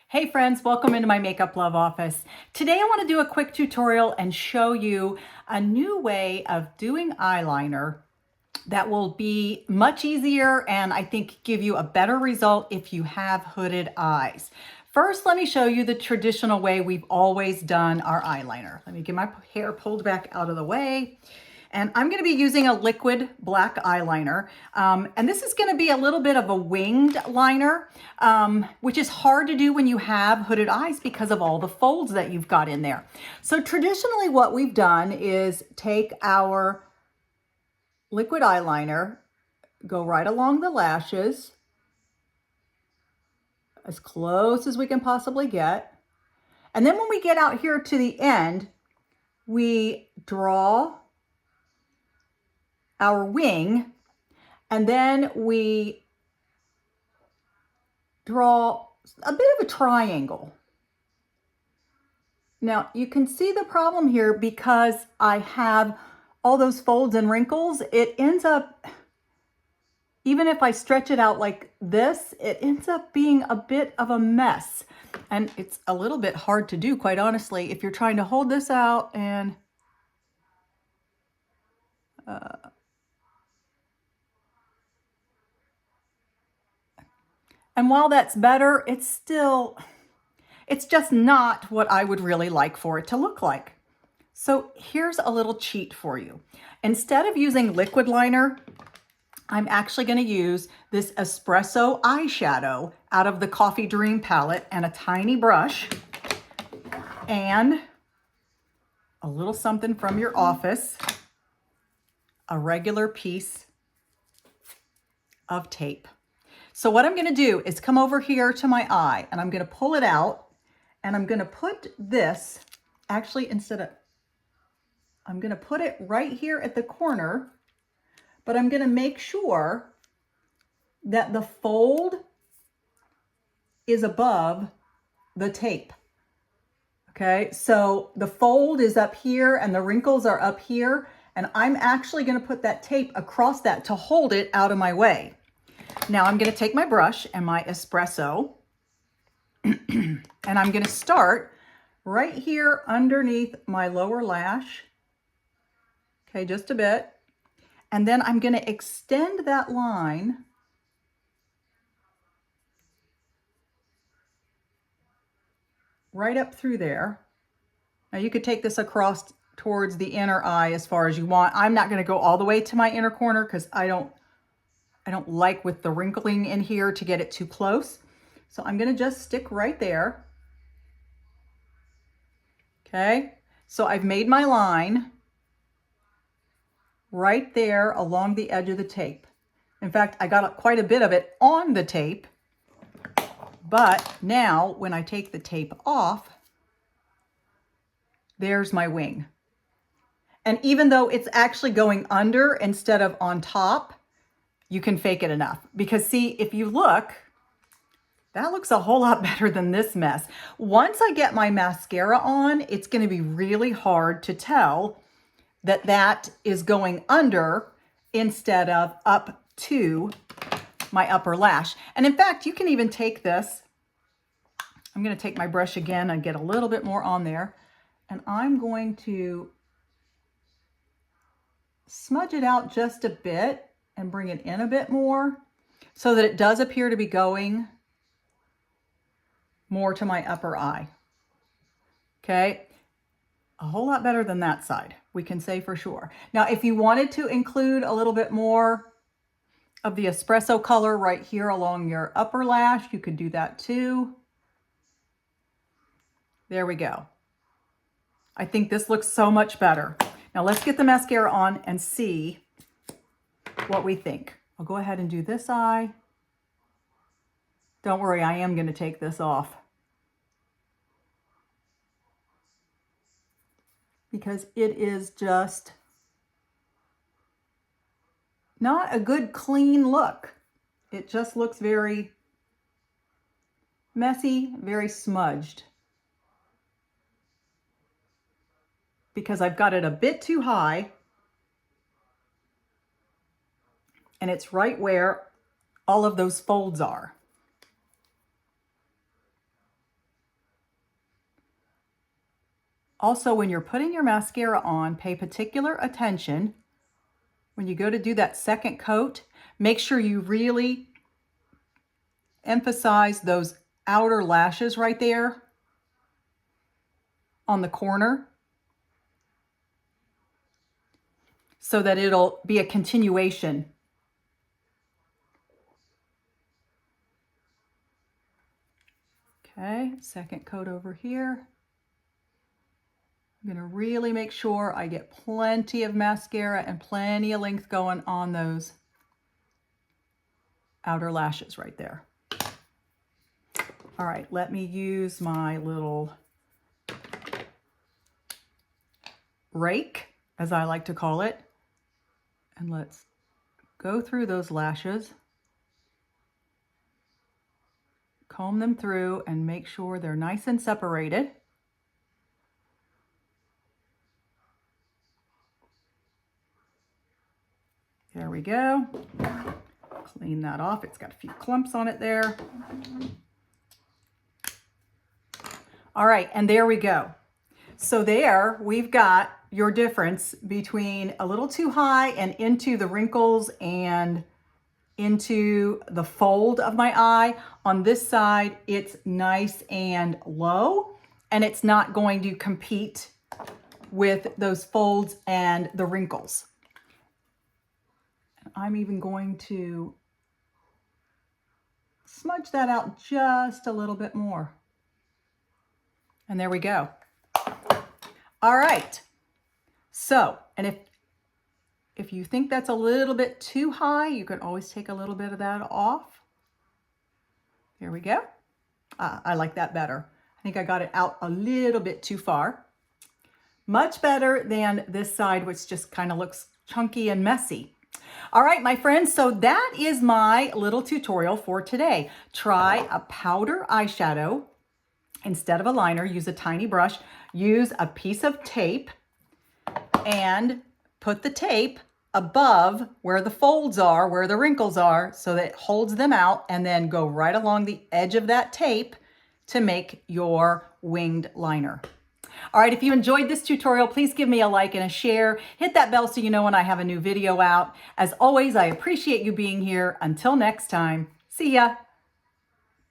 Hey friends, welcome into my Makeup Love office. Today I want to do a quick tutorial and show you a new way of doing eyeliner that will be much easier and I think give you a better result if you have hooded eyes. First, let me show you the traditional way we've always done our eyeliner. Let me get my hair pulled back out of the way. And I'm going to be using a liquid black eyeliner. And this is going to be a little bit of a winged liner, which is hard to do when you have hooded eyes because of all the folds that you've got in there. So traditionally what we've done is take our liquid eyeliner, go right along the lashes, as close as we can possibly get. And then when we get out here to the end, we draw our wing, and then we draw a bit of a triangle. Now you can see the problem here because I have all those folds and wrinkles. It ends up, even if I stretch it out like this, it ends up being a bit of a mess. And it's a little bit hard to do, quite honestly, if you're trying to hold this out and while that's better, it's just not what I would really like for it to look like. So here's a little cheat for you. Instead of using liquid liner, I'm actually going to use this espresso eyeshadow out of the Coffee Dream palette and a tiny brush and a little something from your office, a regular piece of tape. So what I'm going to do is come over here to my eye and I'm going to pull it out and I'm going to put this, actually I'm going to put it right here at the corner, but I'm going to make sure that the fold is above the tape. Okay, so the fold is up here and the wrinkles are up here, and I'm actually going to put that tape across that to hold it out of my way. Now I'm going to take my brush and my espresso and I'm going to start right here underneath my lower lash. Okay, just a bit. And then I'm going to extend that line right up through there. Now you could take this across towards the inner eye as far as you want. I'm not going to go all the way to my inner corner because I don't like with the wrinkling in here to get it too close. So I'm going to just stick right there. Okay, so I've made my line right there along the edge of the tape. In fact, I got quite a bit of it on the tape, but now when I take the tape off, there's my wing. And even though it's actually going under instead of on top, you can fake it enough. Because see, if you look, that looks a whole lot better than this mess. Once I get my mascara on, it's going to be really hard to tell that that is going under instead of up to my upper lash. And in fact, you can even take this. I'm going to take my brush again and get a little bit more on there. And I'm going to smudge it out just a bit and bring it in a bit more so that it does appear to be going more to my upper eye. Okay, a whole lot better than that side, we can say for sure. Now, if you wanted to include a little bit more of the espresso color right here along your upper lash, you could do that too. There we go. I think this looks so much better. Now let's get the mascara on and see what we think. I'll go ahead and do this eye. Don't worry, I am going to take this off because it is just not a good clean look. It just looks very messy, very smudged because I've got it a bit too high and it's right where all of those folds are. Also, when you're putting your mascara on, pay particular attention. When you go to do that second coat, make sure you really emphasize those outer lashes right there on the corner so that it'll be a continuation. Okay, second coat over here. I'm going to really make sure I get plenty of mascara and plenty of length going on those outer lashes right there. All right, let me use my little rake, as I like to call it, and let's go through those lashes, comb them through, and make sure they're nice and separated. There we go. Clean that off. It's got a few clumps on it there. All right, and there we go. So there we've got your difference between a little too high and into the wrinkles and into the fold of my eye. On this side, it's nice and low, and it's not going to compete with those folds and the wrinkles. I'm even going to smudge that out just a little bit more. And there we go. All right. So, and if you think that's a little bit too high, you can always take a little bit of that off. There we go. I like that better. I think I got it out a little bit too far. Much better than this side, which just kind of looks chunky and messy. All right, my friends, so that is my little tutorial for today. Try a powder eyeshadow. Instead of a liner, use a tiny brush, use a piece of tape, and put the tape above where the folds are, where the wrinkles are, so that it holds them out, and then go right along the edge of that tape to make your winged liner. All right, if you enjoyed this tutorial, please give me a like and a share. Hit that bell so you know when I have a new video out. As always, I appreciate you being here. Until next time, see ya.